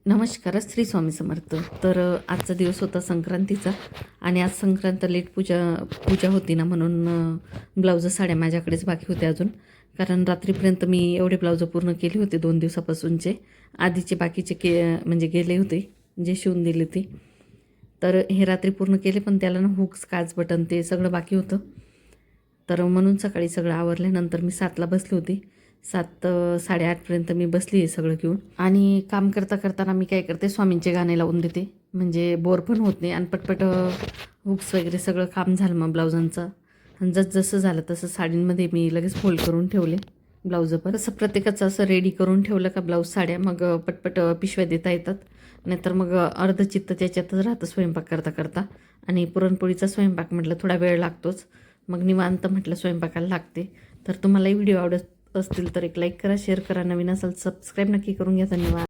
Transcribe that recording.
नमस्कार, श्री स्वामी समर्थ. तर आजचा दिवस होता संक्रांतीचा आणि आज संक्रांत लेट पूजा होती ना, म्हणून ब्लाउज साड्या माझ्याकडेच बाकी होते अजून. कारण रात्रीपर्यंत मी एवढे ब्लाउज पूर्ण केले होते 2 दिवसापासूनचे. आधीचे बाकीचे म्हणजे गेले होते, जे शिवून दिले ते. तर हे रात्री पूर्ण केले, पण त्याला ना हुक्स, काच, बटन ते सगळं बाकी होतं. तर म्हणून सकाळी सगळं आवरल्यानंतर मी 7ला बसली होती. 7 8:30पर्यंत मी बसली आहे सगळं घेऊन. आणि काम करताना मी काय करते, स्वामींचे गाणे लावून देते, म्हणजे बोर पण होत नाही आणि पटपट हुक्स वगैरे सगळं काम झालं मग ब्लाउजांचं. आणि जसं झालं तसं साडींमध्ये मी लगेच फोल्ड करून ठेवले ब्लाउजं. पण असं प्रत्येकाचं असं रेडी करून ठेवलं का ब्लाऊज साड्या मग पटपट पिशव्या देता येतात. नाहीतर मग अर्धचित्त त्याच्यातच राहतं स्वयंपाक करता. आणि पुरणपोळीचा स्वयंपाक म्हटलं थोडा वेळ लागतोच. मग निवांत म्हटलं स्वयंपाकाला लागते. तर तुम्हालाही व्हिडिओ आवडत असतील तर एक लाईक करा, शेअर करा, नवीन असाल सबस्क्राईब नक्की करून घ्या. धन्यवाद.